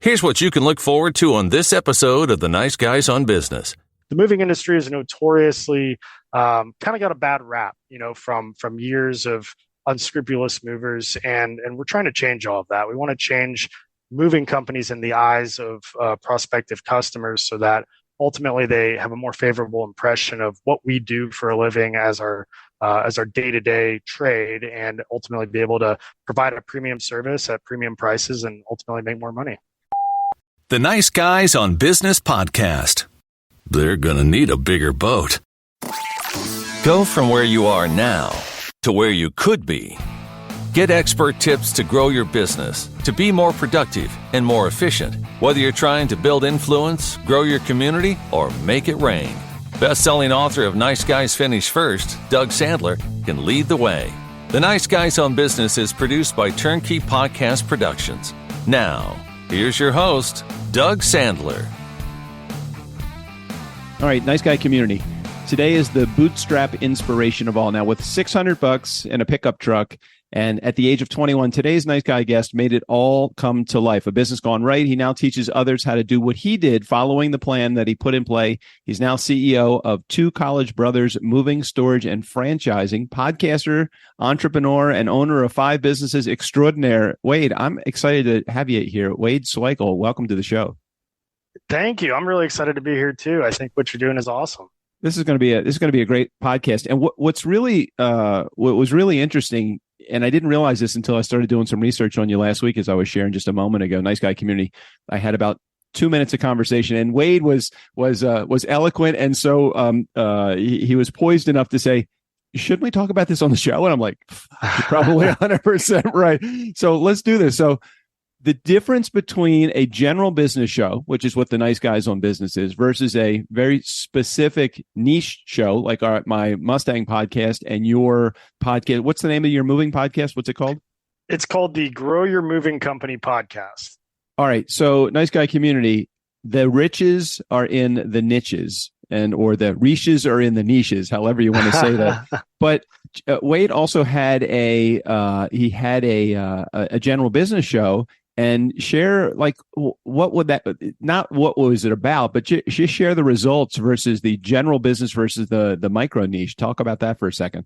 Here's what you can look forward to on this episode of The Nice Guys on Business. The moving industry is notoriously kind of got a bad rap, from years of unscrupulous movers, and we're trying to change all of that. We want to change moving companies in the eyes of prospective customers so that ultimately they have a more favorable impression of what we do for a living as our day-to-day trade, and ultimately be able to provide a premium service at premium prices and ultimately make more money. The Nice Guys on Business podcast. They're going to need a bigger boat. Go from where you are now to where you could be. Get expert tips to grow your business, to be more productive and more efficient, whether you're trying to build influence, grow your community, or make it rain. Best-selling author of Nice Guys Finish First, Doug Sandler, can lead the way. The Nice Guys on Business is produced by TurnKey Podcast Productions. Now, here's your host, Doug Sandler. All right, Nice Guy community. Today is the bootstrap inspiration of all. Now, with $600 and a pickup truck, and at the age of 21, today's Nice Guy guest made it all come to life. A business gone right. He now teaches others how to do what he did following the plan that he put in play. He's now CEO of Two College Brothers Moving, Storage, and Franchising, podcaster, entrepreneur, and owner of 5 businesses extraordinaire. Wade, I'm excited to have you here. Wade Swikle, welcome to the show. Thank you. I'm really excited to be here too. I think what you're doing is awesome. This is going to be a great podcast. And what was really interesting, and I didn't realize this until I started doing some research on you last week, as I was sharing just a moment ago. Nice Guy community. I had about 2 minutes of conversation, and Wade was eloquent, and so he was poised enough to say, "Shouldn't we talk about this on the show?" And I'm like, "You're probably 100% right." So let's do this. So the difference between a general business show, which is what the Nice Guys on Business is, versus a very specific niche show like my Mustang podcast and your podcast. What's the name of your moving podcast? What's it called? It's called the Grow Your Moving Company podcast. All right. So Nice Guy community, the riches are in the niches, or the riches are in the niches, however you want to say that. But Wade also had a general business show. And share, like, what would that, not what was it about, but just share the results versus the general business versus the micro niche. Talk about that for a second.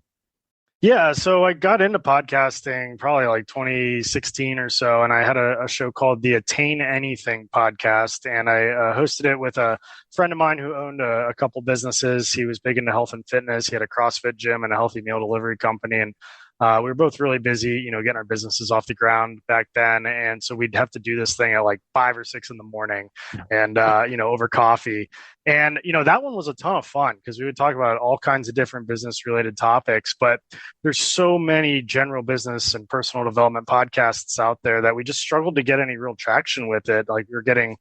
Yeah, so I got into podcasting probably like 2016 or so, and I had a show called the Attain Anything podcast, and I hosted it with a friend of mine who owned a couple businesses. He was big into health and fitness. He had a CrossFit gym and a healthy meal delivery company, and we were both really busy, getting our businesses off the ground back then. And so we'd have to do this thing at like 5 or 6 in the morning and, over coffee. And, that one was a ton of fun because we would talk about all kinds of different business related topics. But there's so many general business and personal development podcasts out there that we just struggled to get any real traction with it. Like we were getting,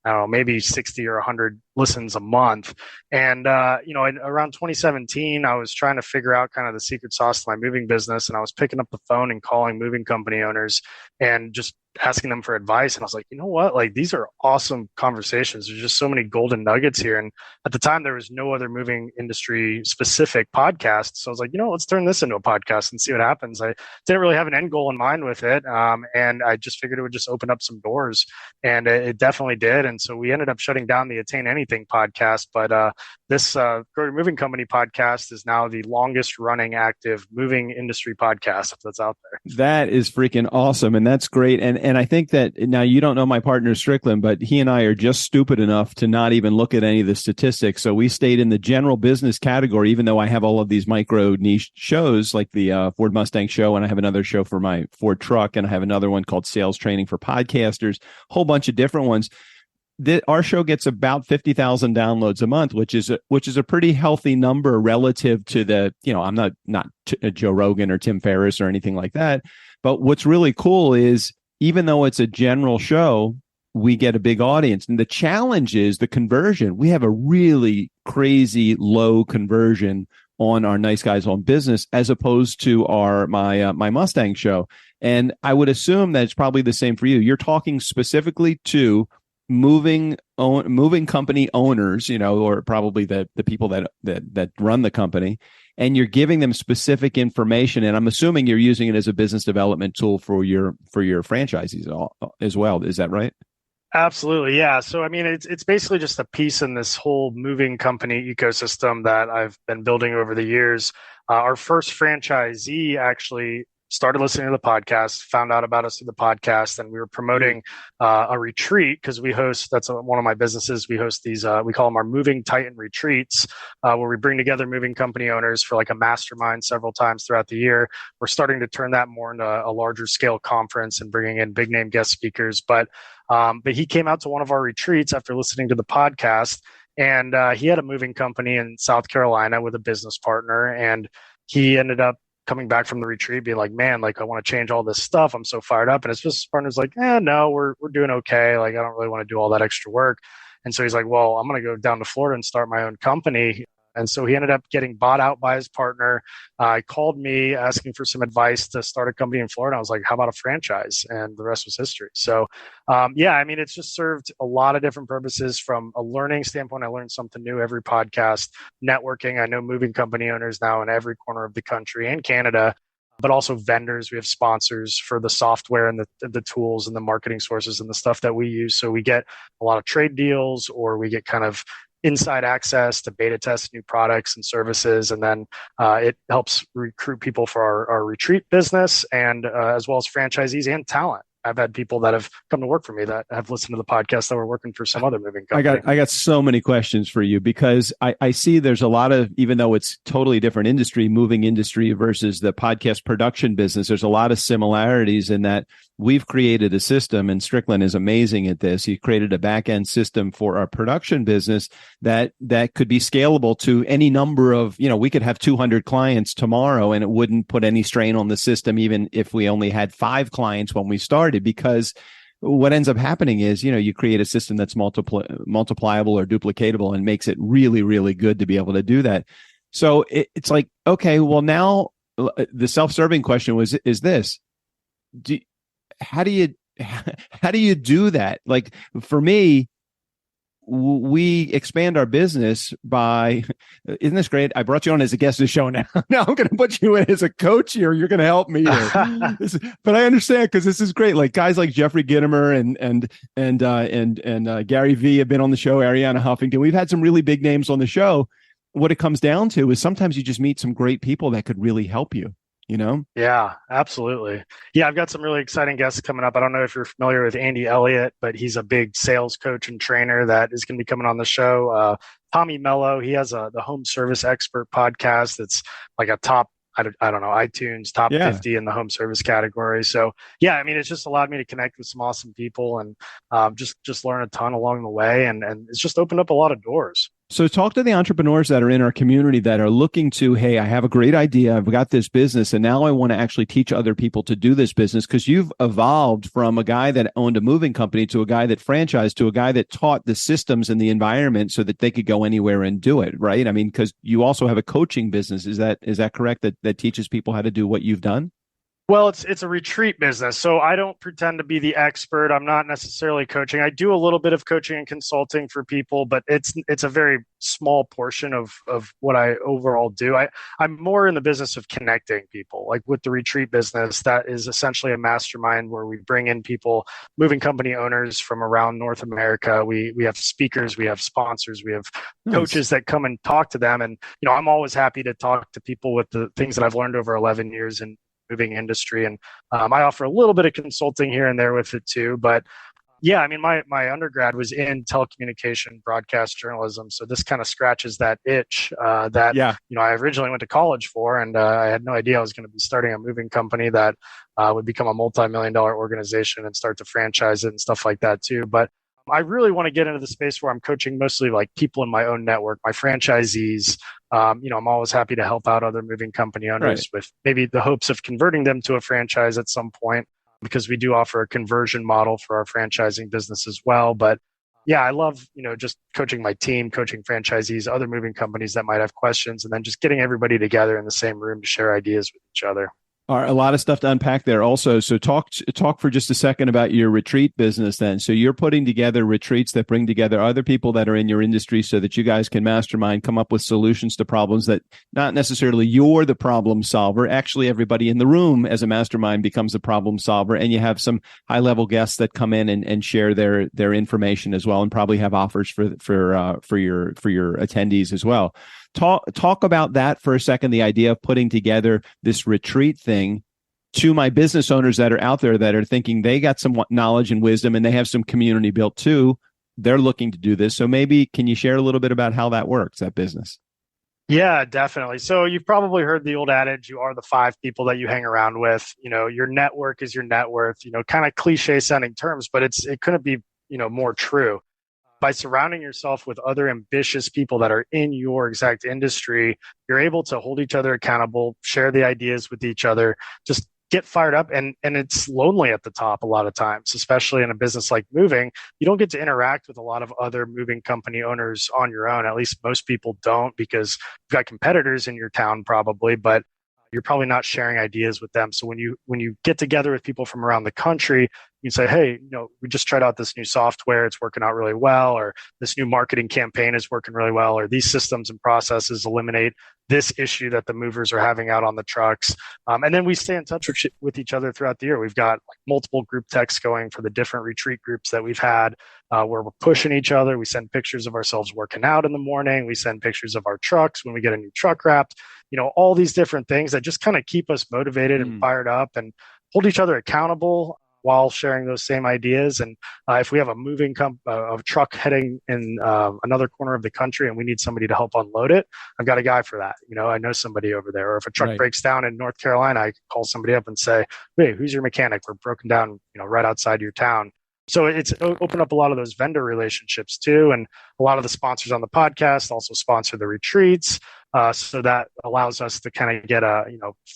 I don't know, maybe 60 or 100 listens a month. And, around 2017, I was trying to figure out kind of the secret sauce to my moving business. And I was picking up the phone and calling moving company owners and just asking them for advice. And I was like, you know what? Like, these are awesome conversations. There's just so many golden nuggets here. And at the time, there was no other moving industry specific podcast. So I was like, let's turn this into a podcast and see what happens. I didn't really have an end goal in mind with it. And I just figured it would just open up some doors. And it definitely did. And so we ended up shutting down the Attain Anything podcast. But this Grow Your Moving Company podcast is now the longest running active moving industry podcast that's out there. That is freaking awesome. And that's great. And I think that now you don't know my partner Strickland, but he and I are just stupid enough to not even look at any of the statistics. So we stayed in the general business category, even though I have all of these micro niche shows like the Ford Mustang show. And I have another show for my Ford truck. And I have another one called Sales Training for Podcasters, whole bunch of different ones. Our show gets about 50,000 downloads a month, which is a pretty healthy number relative to the, I'm not Joe Rogan or Tim Ferriss or anything like that. But what's really cool is even though it's a general show, we get a big audience. And the challenge is the conversion. We have a really crazy low conversion on our Nice Guys on Business as opposed to my Mustang show. And I would assume that it's probably the same for you. You're talking specifically to moving company owners, or probably the people that run the company, and you're giving them specific information. And I'm assuming you're using it as a business development tool for your franchisees as well. Is that right? Absolutely. Yeah. So, I mean, it's basically just a piece in this whole moving company ecosystem that I've been building over the years. Our first franchisee actually started listening to the podcast, found out about us through the podcast, and we were promoting a retreat because we host, that's one of my businesses. We host these, we call them our Moving Titan retreats, where we bring together moving company owners for like a mastermind several times throughout the year. We're starting to turn that more into a larger scale conference and bringing in big name guest speakers. But he came out to one of our retreats after listening to the podcast, and he had a moving company in South Carolina with a business partner. And he ended up coming back from the retreat being like, man, like I want to change all this stuff. I'm so fired up. And his business partner's like, no, we're doing okay. Like, I don't really want to do all that extra work. And so he's like, well, I'm going to go down to Florida and start my own company. And so he ended up getting bought out by his partner. He called me asking for some advice to start a company in Florida. I was like, how about a franchise? And the rest was history. So, yeah, I mean, it's just served a lot of different purposes. From a learning standpoint, I learned something new every podcast. Networking, I know moving company owners now in every corner of the country and Canada, but also vendors. We have sponsors for the software and the tools and the marketing sources and the stuff that we use. So we get a lot of trade deals, or we get kind of inside access to beta test new products and services. And then it helps recruit people for our retreat business, and as well as franchisees and talent. I've had people that have come to work for me that have listened to the podcast that were working for some other moving company. I got so many questions for you, because I see there's a lot of, even though it's totally different industry, moving industry versus the podcast production business, there's a lot of similarities in that we've created a system, and Strickland is amazing at this. He created a back end system for our production business that could be scalable to any number of, we could have 200 clients tomorrow and it wouldn't put any strain on the system, even if we only had 5 clients when we started, because what ends up happening is, you create a system that's multipliable or duplicatable and makes it really, really good to be able to do that. So it's like, okay, well, now the self-serving question is this: how do you do that? Like, for me, we expand our business by, isn't this great? I brought you on as a guest of the show. Now I'm going to put you in as a coach here. You're going to help me here. But I understand, because this is great. Like, guys like Jeffrey Gitomer and Gary Vee have been on the show. Ariana Huffington. We've had some really big names on the show. What it comes down to is sometimes you just meet some great people that could really help you. Yeah, absolutely. Yeah, I've got some really exciting guests coming up. I don't know if you're familiar with Andy Elliott, but he's a big sales coach and trainer that is going to be coming on the show. Tommy Mello, he has the Home Service Expert podcast. It's like a top, I don't know, iTunes top 50 in the home service category. So yeah, I mean, it's just allowed me to connect with some awesome people and just learn a ton along the way. And it's just opened up a lot of doors. So talk to the entrepreneurs that are in our community that are looking to, hey, I have a great idea. I've got this business, and now I want to actually teach other people to do this business, because you've evolved from a guy that owned a moving company to a guy that franchised to a guy that taught the systems and the environment so that they could go anywhere and do it, right? I mean, because you also have a coaching business. Is that correct? That teaches people how to do what you've done? Well, it's a retreat business, so I don't pretend to be the expert. I'm not necessarily coaching. I do a little bit of coaching and consulting for people, but it's a very small portion of what I overall do. I'm more in the business of connecting people. Like with the retreat business, that is essentially a mastermind where we bring in people, moving company owners from around North America. We have speakers, we have sponsors, we have coaches that come and talk to them. And I'm always happy to talk to people with the things that I've learned over 11 years in moving industry. And I offer a little bit of consulting here and there with it too. But yeah, I mean, my undergrad was in telecommunication, broadcast journalism. So this kind of scratches that itch that I originally went to college for. And I had no idea I was going to be starting a moving company that would become a multi-million-dollar organization and start to franchise it and stuff like that too. But I really want to get into the space where I'm coaching mostly like people in my own network, my franchisees. I'm always happy to help out other moving company owners with maybe the hopes of converting them to a franchise at some point, because we do offer a conversion model for our franchising business as well. But yeah, I love, just coaching my team, coaching franchisees, other moving companies that might have questions, and then just getting everybody together in the same room to share ideas with each other. All right, a lot of stuff to unpack there also. So talk for just a second about your retreat business then. So you're putting together retreats that bring together other people that are in your industry so that you guys can mastermind, come up with solutions to problems that not necessarily you're the problem solver. Actually, everybody in the room as a mastermind becomes a problem solver, and you have some high level guests that come in and share their information as well, and probably have offers for your attendees as well. Talk about that for a second, the idea of putting together this retreat thing to my business owners that are out there that are thinking they got some knowledge and wisdom and they have some community built too. They're looking to do this. So maybe can you share a little bit about how that works, that business? Yeah, definitely. So you've probably heard the old adage, you are the five people that you hang around with. Your network is your net worth, kind of cliche sounding terms, but it couldn't be, more true. By surrounding yourself with other ambitious people that are in your exact industry, you're able to hold each other accountable, share the ideas with each other, just get fired up. And it's lonely at the top a lot of times, especially in a business like moving. You don't get to interact with a lot of other moving company owners on your own. At least most people don't, because you've got competitors in your town probably, but you're probably not sharing ideas with them. So when you get together with people from around the country, you say, hey, we just tried out this new software. It's working out really well, or this new marketing campaign is working really well, or these systems and processes eliminate this issue that the movers are having out on the trucks. And then we stay in touch with each other throughout the year. We've got multiple group texts going for the different retreat groups that we've had, where we're pushing each other. We send pictures of ourselves working out in the morning. We send pictures of our trucks when we get a new truck wrapped, all these different things that just kind of keep us motivated and fired up and hold each other accountable while sharing those same ideas. And if we have a moving a truck heading in another corner of the country and we need somebody to help unload it, I've got a guy for that. I know somebody over there. Or if a truck breaks down in North Carolina, I call somebody up and say, hey, who's your mechanic? We're broken down, right outside your town. So it's opened up a lot of those vendor relationships too. And a lot of the sponsors on the podcast also sponsor the retreats. So that allows us to kind of get a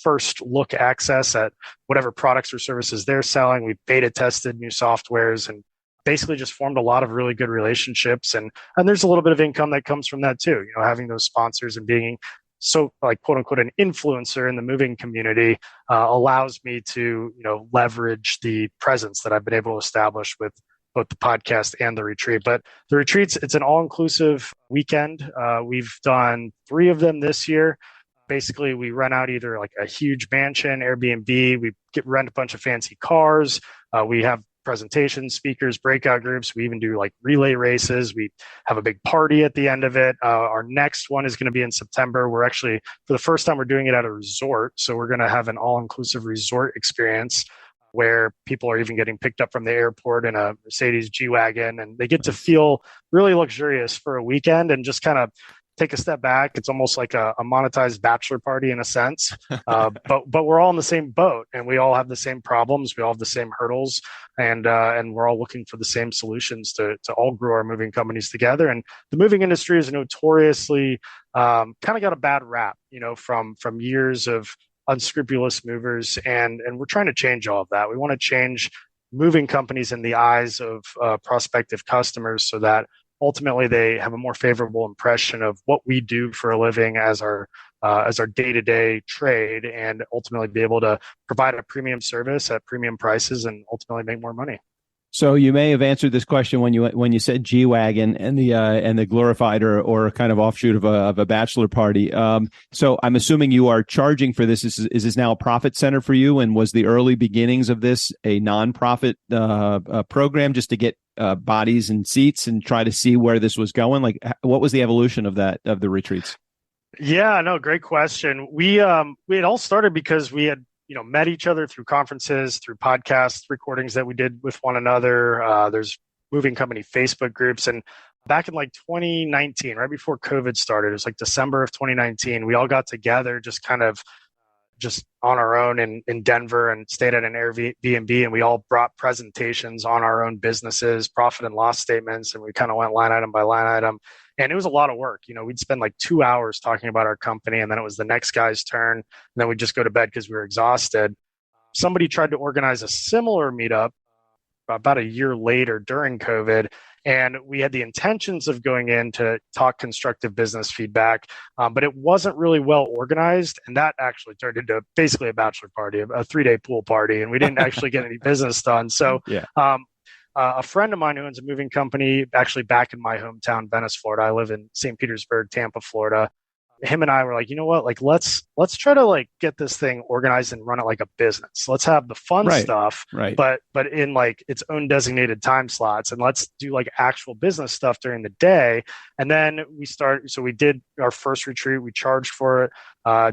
first look access at whatever products or services they're selling. We've beta tested new softwares and basically just formed a lot of really good relationships. And there's a little bit of income that comes from that too. Having those sponsors and being so quote unquote an influencer in the moving community allows me to leverage the presence that I've been able to establish with both the podcast and the retreat. But the retreats, it's an all-inclusive weekend. We've done 3 of them this year. Basically, we rent out either like a huge mansion, Airbnb. We rent a bunch of fancy cars. We have presentations, speakers, breakout groups. We even do relay races. We have a big party at the end of it. Our next one is going to be in September. We're actually, for the first time, we're doing it at a resort. So we're going to have an all-inclusive resort experience where people are even getting picked up from the airport in a Mercedes G-Wagon, and they get to feel really luxurious for a weekend and just kind of take a step back. It's almost like a monetized bachelor party in a sense, but we're all in the same boat and we all have the same problems. We all have the same hurdles, and we're all looking for the same solutions to all grow our moving companies together. And the moving industry is notoriously kind of got a bad rap, from years of unscrupulous movers, and we're trying to change all of that. We want to change moving companies in the eyes of prospective customers so that ultimately they have a more favorable impression of what we do for a living as our day-to-day trade, and ultimately be able to provide a premium service at premium prices and ultimately make more money. So you may have answered this question when you said G-Wagon and the glorified or kind of offshoot of a bachelor party. So I'm assuming you are charging for this. Is this now a profit center for you? And was the early beginnings of this a nonprofit program just to get bodies and seats and try to see where this was going? What was the evolution of the retreats? Yeah, no, great question. We had all started because we had met each other through conferences, through podcast recordings that we did with one another. There's moving company Facebook groups. And back in 2019, right before COVID started, it was December of 2019, we all got together just kind of just on our own in Denver and stayed at an Airbnb, and we all brought presentations on our own businesses, profit and loss statements, and we kind of went line item by line item. And it was a lot of work. We'd spend 2 hours talking about our company, and then it was the next guy's turn. And then we'd just go to bed because we were exhausted. Somebody tried to organize a similar meetup about a year later during COVID. And we had the intentions of going in to talk constructive business feedback, but it wasn't really well organized. And that actually turned into basically a bachelor party, a 3-day pool party. And we didn't actually get any business done. So a friend of mine who owns a moving company, actually back in my hometown, Venice, Florida. I live in St. Petersburg, Tampa, Florida. Him and I were like, you know what? Like, let's try to like get this thing organized and run it like a business. Let's have the fun stuff, but in like its own designated time slots, and let's do like actual business stuff during the day. And then we did our first retreat. We charged for it.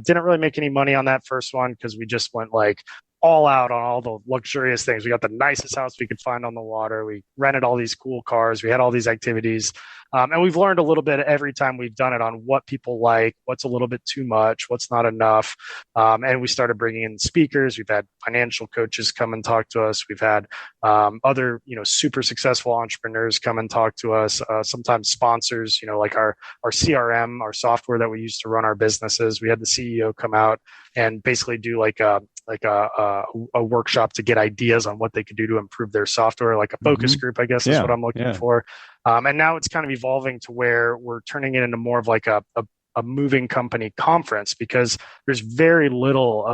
Didn't really make any money on that first one because we just went like all out on all the luxurious things. We got the nicest house we could find on the water. We rented all these cool cars. We had all these activities. And we've learned a little bit every time we've done it on what people like, what's a little bit too much, what's not enough. And we started bringing in speakers. We've had financial coaches come and talk to us. We've had other, super successful entrepreneurs come and talk to us. Sometimes sponsors, like our CRM, our software that we use to run our businesses. We had the CEO come out and basically do like a workshop to get ideas on what they could do to improve their software, like a focus group, I guess is what I'm looking for. And now it's kind of evolving to where we're turning it into more of like a moving company conference, because there's very little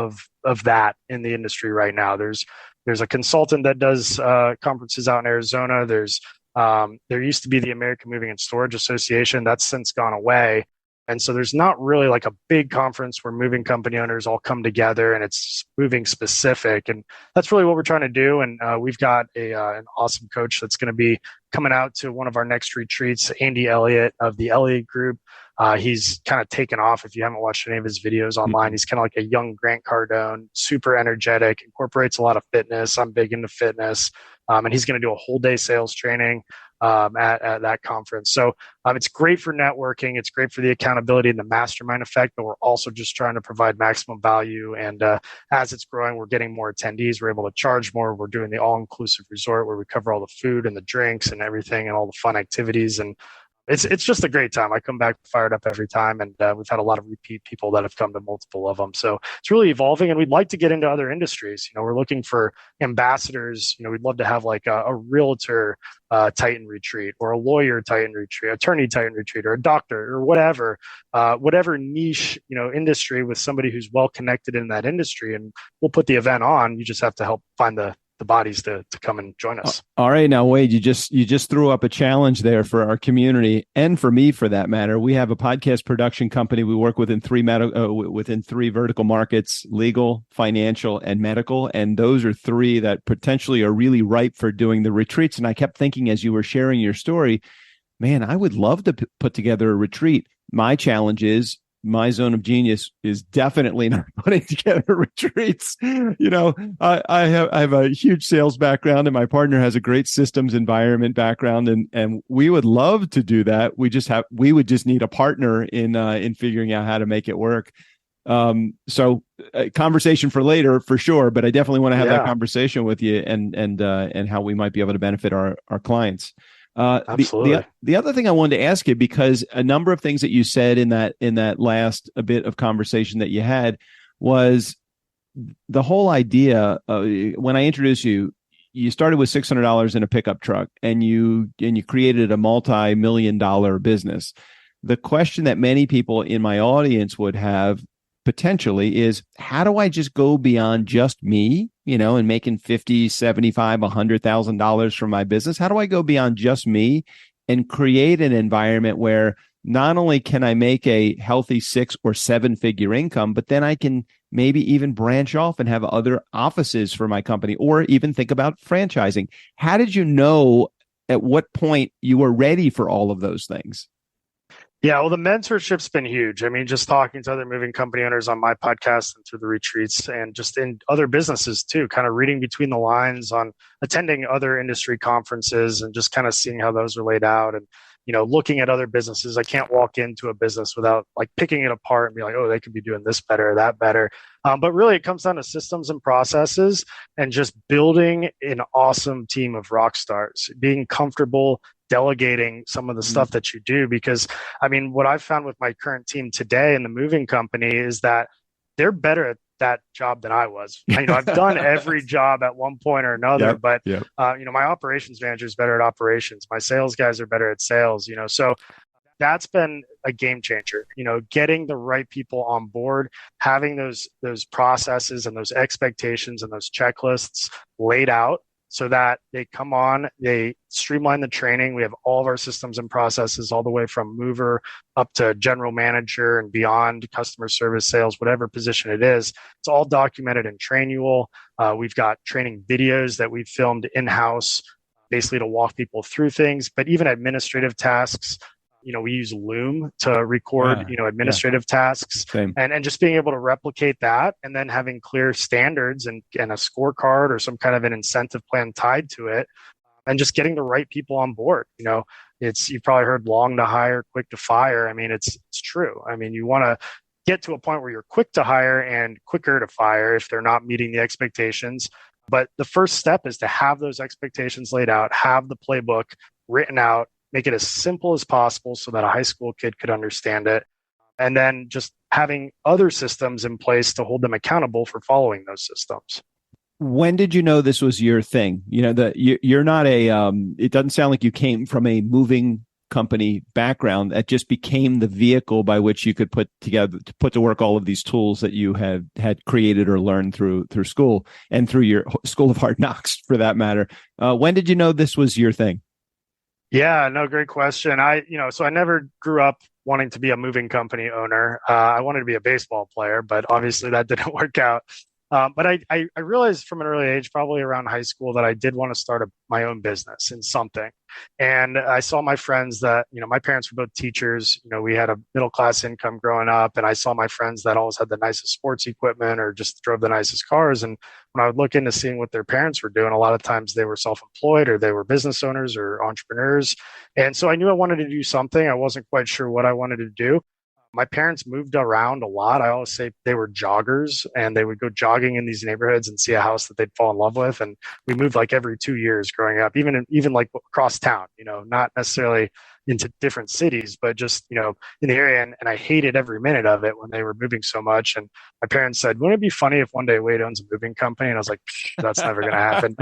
of that in the industry right now. There's a consultant that does conferences out in Arizona. There used to be the American Moving and Storage Association. That's since gone away. And so there's not really like a big conference where moving company owners all come together and it's moving specific. And that's really what we're trying to do. And we've got an awesome coach that's going to be coming out to one of our next retreats, Andy Elliott of the Elliott Group. He's kind of taken off. If you haven't watched any of his videos online, he's kind of like a young Grant Cardone, super energetic, incorporates a lot of fitness. I'm big into fitness. And he's going to do a whole day sales training at that conference. So it's great for networking. It's great for the accountability and the mastermind effect, but we're also just trying to provide maximum value. And as it's growing, we're getting more attendees. We're able to charge more. We're doing the all-inclusive resort where we cover all the food and the drinks and everything and all the fun activities. And it's just a great time. I come back fired up every time, and we've had a lot of repeat people that have come to multiple of them. So it's really evolving, and we'd like to get into other industries. We're looking for ambassadors. We'd love to have like a realtor Titan retreat, or a lawyer Titan retreat, attorney Titan retreat, or a doctor, or whatever niche industry with somebody who's well connected in that industry, and we'll put the event on. You just have to help find the bodies to come and join us. All right. Now, Wade, you just threw up a challenge there for our community, and for me, for that matter. We have a podcast production company. We work within three vertical markets: legal, financial, and medical. And those are three that potentially are really ripe for doing the retreats. And I kept thinking, as you were sharing your story, man, I would love to put together a retreat. My challenge is, my zone of genius is definitely not putting together retreats. I have a huge sales background, and my partner has a great systems environment background, and we would love to do that. We would just need a partner in figuring out how to make it work. So conversation for later, for sure, but I definitely want to have that conversation with you and how we might be able to benefit our clients. Absolutely. The other thing I wanted to ask you, because a number of things that you said in that last bit of conversation that you had, was the whole idea. When I introduced you, you started with $600 in a pickup truck, and you created a multi-million-dollar business. The question that many people in my audience would have potentially is, how do I just go beyond just me, and making $50,000, $75,000, $100,000 from my business? How do I go beyond just me and create an environment where not only can I make a healthy 6 or 7 figure income, but then I can maybe even branch off and have other offices for my company, or even think about franchising? How did you know at what point you were ready for all of those things? Yeah, well, the mentorship's been huge. I mean, just talking to other moving company owners on my podcast and through the retreats, and just in other businesses too, kind of reading between the lines on attending other industry conferences and just kind of seeing how those are laid out. And, looking at other businesses, I can't walk into a business without like picking it apart and be like, oh, they could be doing this better or that better. But really it comes down to systems and processes, and just building an awesome team of rock stars, being comfortable delegating some of the stuff that you do. Because I mean, what I've found with my current team today in the moving company is that they're better at that job than I was. I've done every job at one point or another, but my operations manager is better at operations. My sales guys are better at sales, so that's been a game changer, getting the right people on board, having those processes and those expectations and those checklists laid out so that they come on, they streamline the training. We have all of our systems and processes all the way from mover up to general manager and beyond, customer service, sales, whatever position it is. It's all documented in Trainual. We've got training videos that we've filmed in-house, basically to walk people through things, but even administrative tasks. We use Loom to record, administrative tasks. Same. And just being able to replicate that and then having clear standards and a scorecard or some kind of an incentive plan tied to it and just getting the right people on board. You've probably heard long to hire, quick to fire. I mean, it's true. I mean, you want to get to a point where you're quick to hire and quicker to fire if they're not meeting the expectations. But the first step is to have those expectations laid out, have the playbook written out, make it as simple as possible so that a high school kid could understand it. And then just having other systems in place to hold them accountable for following those systems. When did you know this was your thing? You're not it doesn't sound like you came from a moving company background. That just became the vehicle by which you could put to work all of these tools that you had created or learned through school and through your school of hard knocks for that matter. When did you know this was your thing? Yeah, no, great question. So I never grew up wanting to be a moving company owner. I wanted to be a baseball player, but obviously that didn't work out. But I realized from an early age, probably around high school, that I did want to start my own business in something. And I saw my friends that, my parents were both teachers. We had a middle-class income growing up, and I saw my friends that always had the nicest sports equipment or just drove the nicest cars. And when I would look into seeing what their parents were doing, a lot of times they were self-employed or they were business owners or entrepreneurs. And so I knew I wanted to do something. I wasn't quite sure what I wanted to do. My parents moved around a lot. I always say they were joggers, and they would go jogging in these neighborhoods and see a house that they'd fall in love with. And we moved like every 2 years growing up, even like across town, not necessarily into different cities, but just, in the area. And I hated every minute of it when they were moving so much. And my parents said, wouldn't it be funny if one day Wade owns a moving company? And I was like, that's never going to happen.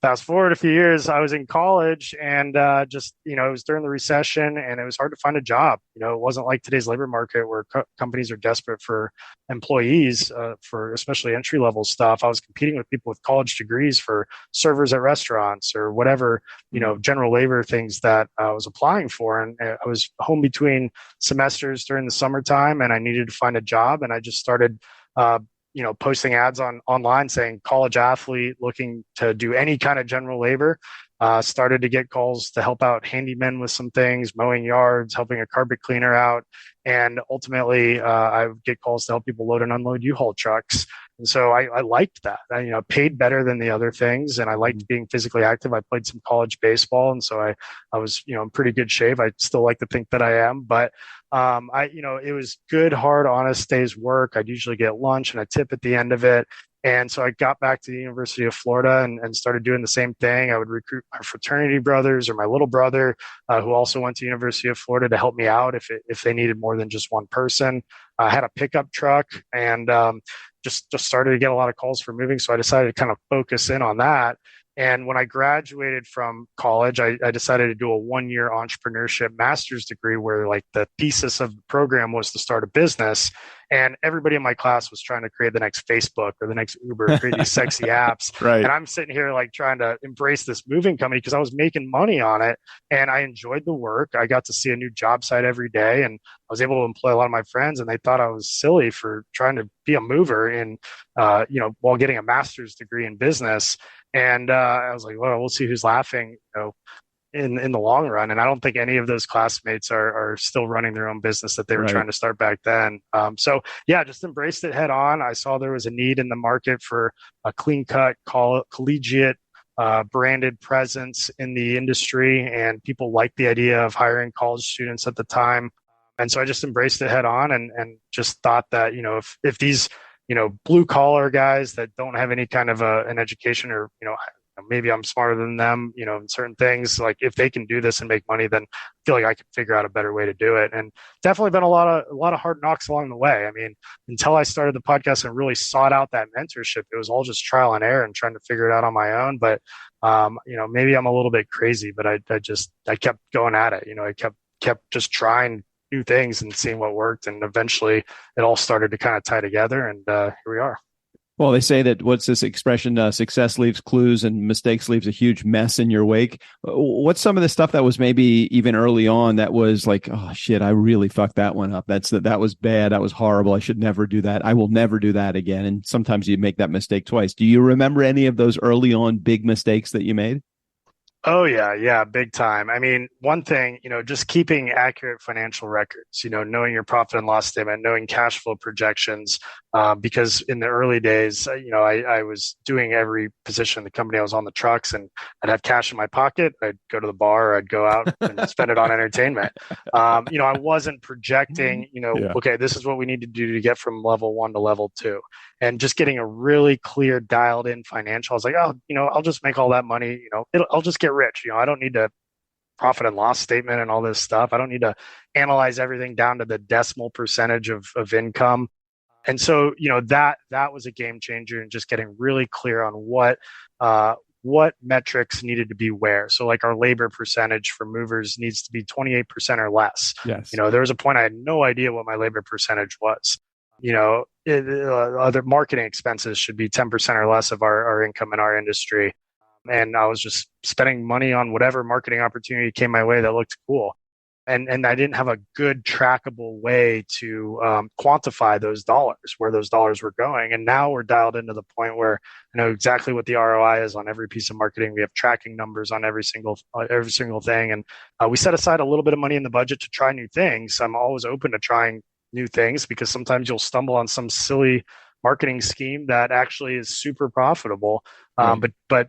Fast forward a few years, I was in college, and it was during the recession, and it was hard to find a job. It wasn't like today's labor market where companies are desperate for employees for especially entry-level stuff. I was competing with people with college degrees for servers at restaurants or whatever, general labor things that I was applying for. And I was home between semesters during the summertime, and I needed to find a job, and I just started posting ads online saying college athlete looking to do any kind of general labor. Started to get calls to help out handymen with some things, mowing yards, helping a carpet cleaner out. And ultimately, I would get calls to help people load and unload U-Haul trucks. And so I liked that. I paid better than the other things, and I liked being physically active. I played some college baseball, and so I was in pretty good shape. I still like to think that I am, but it was good, hard, honest day's work. I'd usually get lunch and a tip at the end of it. And so I got back to the University of Florida and started doing the same thing. I would recruit my fraternity brothers or my little brother, who also went to the University of Florida, to help me out if they needed more than just one person. I had a pickup truck, and just started to get a lot of calls for moving. So I decided to kind of focus in on that. And when I graduated from college, I decided to do a 1-year entrepreneurship master's degree where like the thesis of the program was to start a business. And everybody in my class was trying to create the next Facebook or the next Uber, create these sexy apps. Right. And I'm sitting here like trying to embrace this moving company because I was making money on it and I enjoyed the work. I got to see a new job site every day, and I was able to employ a lot of my friends, and they thought I was silly for trying to be a mover while getting a master's degree in business. And I was like, well, we'll see who's laughing, in the long run. And I don't think any of those classmates are still running their own business that they were trying to start back then. So yeah, just embraced it head on. I saw there was a need in the market for a clean cut, collegiate, branded presence in the industry. And people liked the idea of hiring college students at the time. And so I just embraced it head on and just thought that, if these, blue collar guys that don't have any kind of an education or, maybe I'm smarter than them, in certain things. Like if they can do this and make money, then I feel like I can figure out a better way to do it. And definitely been a lot of hard knocks along the way. I mean, until I started the podcast and really sought out that mentorship, it was all just trial and error and trying to figure it out on my own. But maybe I'm a little bit crazy, but I kept going at it. I kept just trying new things and seeing what worked, and eventually it all started to kind of tie together, and here we are. Well, they say that what's this expression? Success leaves clues and mistakes leaves a huge mess in your wake. What's some of the stuff that was maybe even early on that was like, oh shit, I really fucked that one up. That was bad. That was horrible. I should never do that. I will never do that again. And sometimes you make that mistake twice. Do you remember any of those early on big mistakes that you made? Oh yeah, big time. I mean, one thing, just keeping accurate financial records, knowing your profit and loss statement, knowing cash flow projections, because in the early days, I was doing every position in the company. I was on the trucks, and I'd have cash in my pocket. I'd go to the bar, or I'd go out and spend it on entertainment. I wasn't projecting, okay, this is what we need to do to get from level 1 to level 2. And just getting a really clear, dialed in financial. I was like, I'll just make all that money. I'll just get rich. I don't need to profit and loss statement and all this stuff. I don't need to analyze everything down to the decimal percentage of income. And so, that was a game changer, and just getting really clear on what metrics needed to be where. So like our labor percentage for movers needs to be 28% or less. Yes. There was a point I had no idea what my labor percentage was. Other marketing expenses should be 10% or less of our income in our industry. And I was just spending money on whatever marketing opportunity came my way that looked cool. And I didn't have a good trackable way to quantify those dollars, where those dollars were going. And now we're dialed into the point where I know exactly what the ROI is on every piece of marketing. We have tracking numbers on every single thing. And we set aside a little bit of money in the budget to try new things. I'm always open to trying new things, because sometimes you'll stumble on some silly marketing scheme that actually is super profitable. Right. But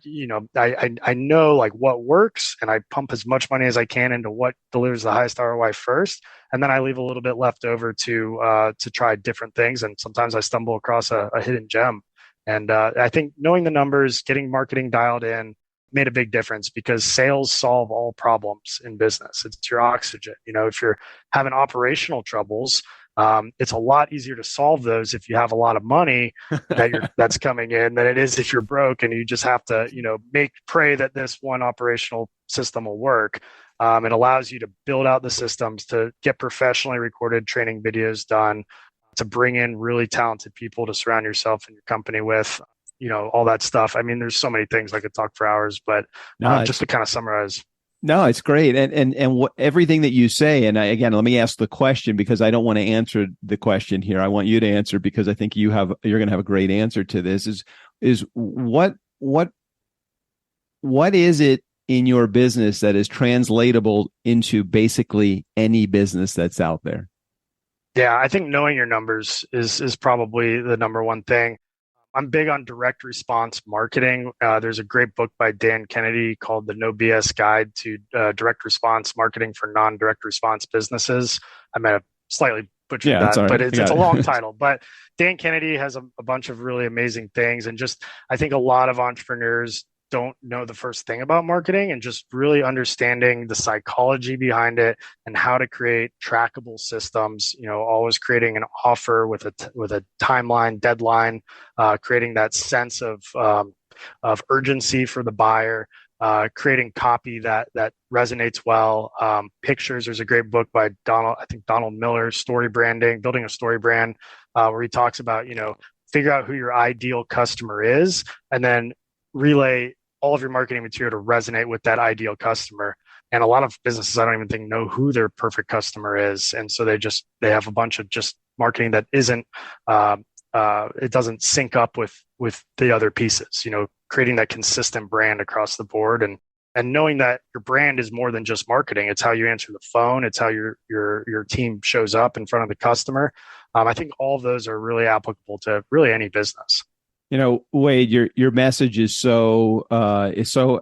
I know like what works, and I pump as much money as I can into what delivers the highest ROI first, and then I leave a little bit left over to try different things. And sometimes I stumble across a hidden gem. And I think knowing the numbers, getting marketing dialed in, made a big difference, because sales solve all problems in business. It's your oxygen. If you're having operational troubles, it's a lot easier to solve those if you have a lot of money that's coming in than it is if you're broke and you just have to, pray that this one operational system will work. It allows you to build out the systems, to get professionally recorded training videos done, to bring in really talented people to surround yourself and your company with, all that stuff. I mean, there's so many things I could talk for hours, but just to kind of summarize. No, it's great. And everything that you say, and again, let me ask the question, because I don't want to answer the question here. I want you to answer, because I think you're going to have a great answer to this, is what is it in your business that is translatable into basically any business that's out there? Yeah, I think knowing your numbers is probably the number one thing. I'm big on direct response marketing. There's a great book by Dan Kennedy called The No BS Guide to Direct Response Marketing for Non-Direct Response Businesses. I might have slightly butchered that, right. But it's a long title. But Dan Kennedy has a bunch of really amazing things. And just, I think a lot of entrepreneurs don't know the first thing about marketing, and just really understanding the psychology behind it and how to create trackable systems, always creating an offer with a timeline, deadline, creating that sense of urgency for the buyer, creating copy that resonates well. Pictures. There's a great book by Donald Miller, Story Branding, Building a Story Brand, where he talks about, figure out who your ideal customer is, and then relay all of your marketing material to resonate with that ideal customer. And a lot of businesses, I don't even think, know who their perfect customer is. And so they have a bunch of just marketing that isn't, it doesn't sync up with the other pieces, creating that consistent brand across the board, and knowing that your brand is more than just marketing. It's how you answer the phone. It's how your team shows up in front of the customer. I think all of those are really applicable to really any business. Wade, your message is so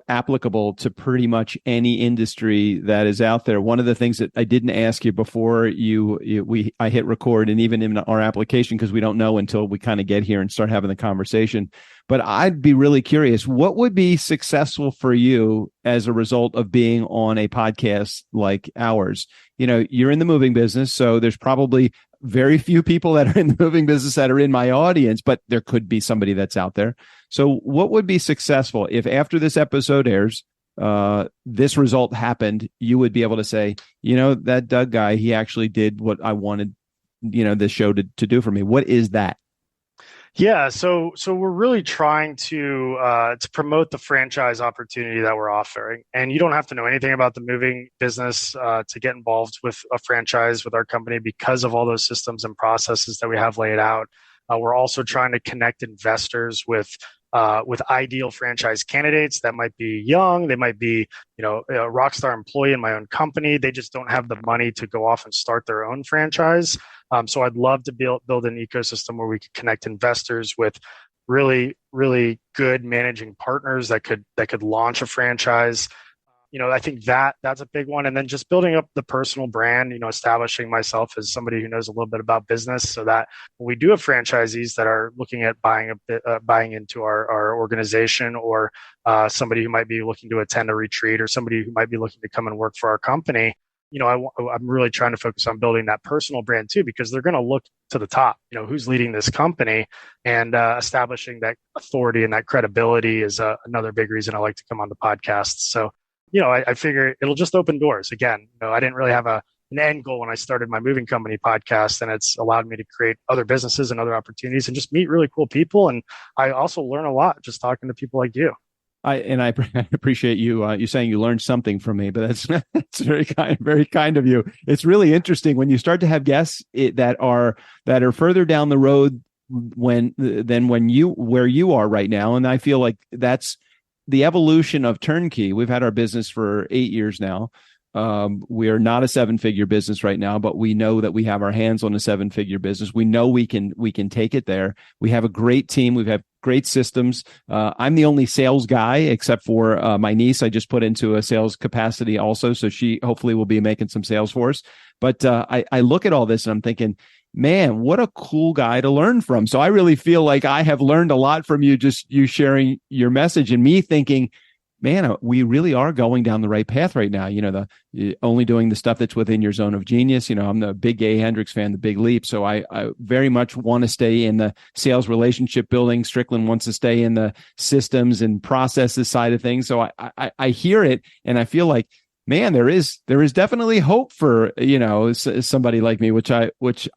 applicable to pretty much any industry that is out there. One of the things that I didn't ask you before I hit record, and even in our application, because we don't know until we kind of get here and start having the conversation. But I'd be really curious, what would be successful for you as a result of being on a podcast like ours? You're in the moving business, so there's probably very few people that are in the moving business that are in my audience, but there could be somebody that's out there. So what would be successful if after this episode airs, this result happened, you would be able to say, that Doug guy, he actually did what I wanted, this show to do for me. What is that? Yeah, so we're really trying to promote the franchise opportunity that we're offering, and you don't have to know anything about the moving business to get involved with a franchise with our company because of all those systems and processes that we have laid out. We're also trying to connect investors with ideal franchise candidates that might be young, they might be a rock star employee in my own company. They just don't have the money to go off and start their own franchise. So I'd love to build an ecosystem where we could connect investors with really, really good managing partners that could launch a franchise. I think that's a big one. And then just building up the personal brand, establishing myself as somebody who knows a little bit about business, so that when we do have franchisees that are looking at buying into our organization, or somebody who might be looking to attend a retreat, or somebody who might be looking to come and work for our company, I'm really trying to focus on building that personal brand too, because they're going to look to the top, who's leading this company, and establishing that authority and that credibility is another big reason I like to come on the podcast. So, I figure it'll just open doors. Again, I didn't really have an end goal when I started my moving company podcast, and it's allowed me to create other businesses and other opportunities and just meet really cool people. And I also learn a lot just talking to people like you. I appreciate you saying you learned something from me, but that's very kind of you. It's really interesting when you start to have guests that are further down the road where you are right now, and I feel like that's the evolution of TurnKey. We've had our business for 8 years now. We are not a 7-figure business right now, but we know that we have our hands on a 7-figure business. We know we can take it there. We have a great team. We have great systems. I'm the only sales guy except for my niece. I just put into a sales capacity also, so she hopefully will be making some sales for us. But I look at all this and I'm thinking, man, what a cool guy to learn from. So I really feel like I have learned a lot from you, just you sharing your message, and me thinking, man, we really are going down the right path right now. Only doing the stuff that's within your zone of genius. I'm the big Gay Hendricks fan, the Big Leap. So I very much want to stay in the sales relationship building. Strickland wants to stay in the systems and processes side of things. So I hear it, and I feel like, man, there is definitely hope for, somebody like me, which I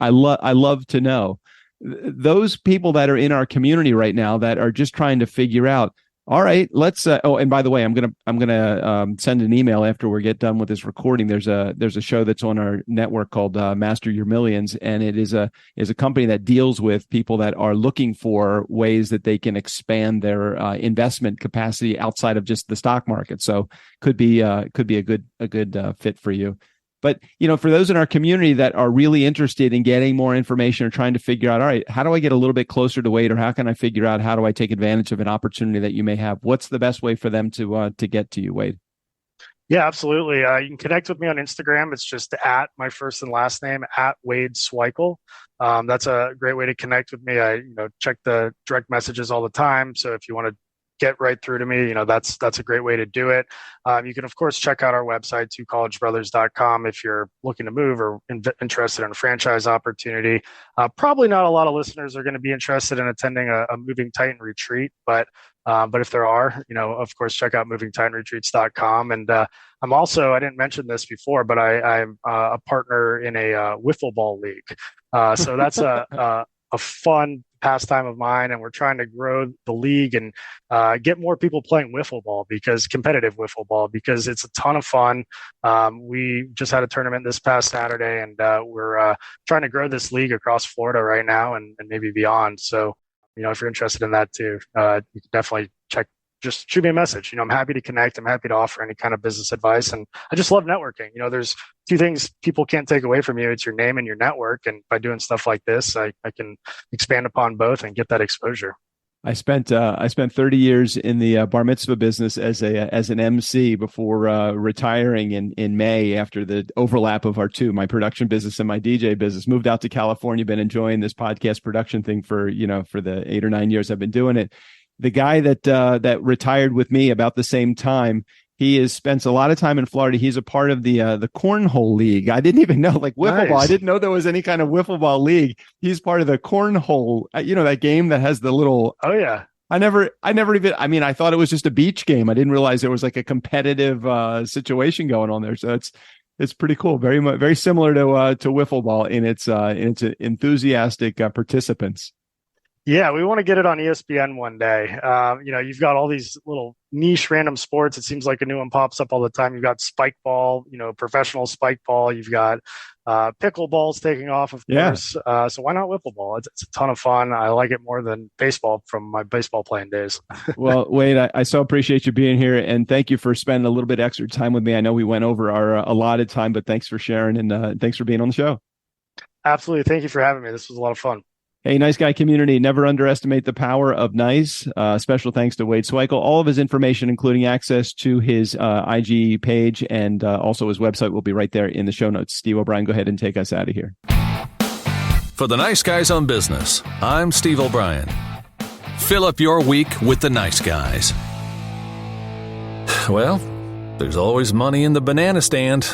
love to know. Those people that are in our community right now that are just trying to figure out, all right, let's. And by the way, I'm gonna send an email after we get done with this recording. There's a show that's on our network called Master Your Millions, and it is a company that deals with people that are looking for ways that they can expand their investment capacity outside of just the stock market. So could be a good fit for you. But, for those in our community that are really interested in getting more information or trying to figure out, all right, how do I get a little bit closer to Wade, or how can I figure out how do I take advantage of an opportunity that you may have? What's the best way for them to get to you, Wade? Yeah, absolutely. You can connect with me on Instagram. It's just at my first and last name, at Wade Swikle. That's a great way to connect with me. I check the direct messages all the time. So if you want to get right through to me, that's a great way to do it. You can, of course, check out our website, twocollegebrothers.com, if you're looking to move or interested in a franchise opportunity. Probably not a lot of listeners are going to be interested in attending a Moving Titan retreat, but if there are, of course, check out movingtitanretreats.com. And I'm also, I didn't mention this before, but I'm a partner in a wiffle ball league. So that's a fun pastime of mine, and we're trying to grow the league and get more people playing competitive wiffle ball, because it's a ton of fun. We just had a tournament this past Saturday, and we're trying to grow this league across Florida right now and maybe beyond. So, if you're interested in that too, you can definitely just shoot me a message. I'm happy to connect. I'm happy to offer any kind of business advice. And I just love networking. There's two things people can't take away from you. It's your name and your network. And by doing stuff like this, I can expand upon both and get that exposure. I spent 30 years in the bar mitzvah business as an MC before retiring in May after the overlap of my production business and my DJ business. Moved out to California, been enjoying this podcast production thing for the 8 or 9 years I've been doing it. The guy that retired with me about the same time, he spends a lot of time in Florida. He's a part of the cornhole league. I didn't even know, like, wiffle ball. I didn't know there was any kind of wiffle ball league. He's part of the cornhole. That game that has the little. Oh yeah. I never even. I mean, I thought it was just a beach game. I didn't realize there was like a competitive situation going on there. So it's pretty cool. Very similar to wiffle ball in its enthusiastic participants. Yeah, we want to get it on ESPN one day. You've got all these little niche random sports. It seems like a new one pops up all the time. You've got spike ball, professional spike ball. You've got pickleball's taking off, of course. So why not wiffle ball? It's a ton of fun. I like it more than baseball from my baseball playing days. Well, Wade, I so appreciate you being here, and thank you for spending a little bit extra time with me. I know we went over our allotted time, but thanks for sharing, and thanks for being on the show. Absolutely. Thank you for having me. This was a lot of fun. Hey, Nice Guy community, never underestimate the power of nice. Special thanks to Wade Swikle. All of his information, including access to his IG page and also his website, will be right there in the show notes. Steve O'Brien, go ahead and take us out of here. For the Nice Guys on Business, I'm Steve O'Brien. Fill up your week with the Nice Guys. Well, there's always money in the banana stand.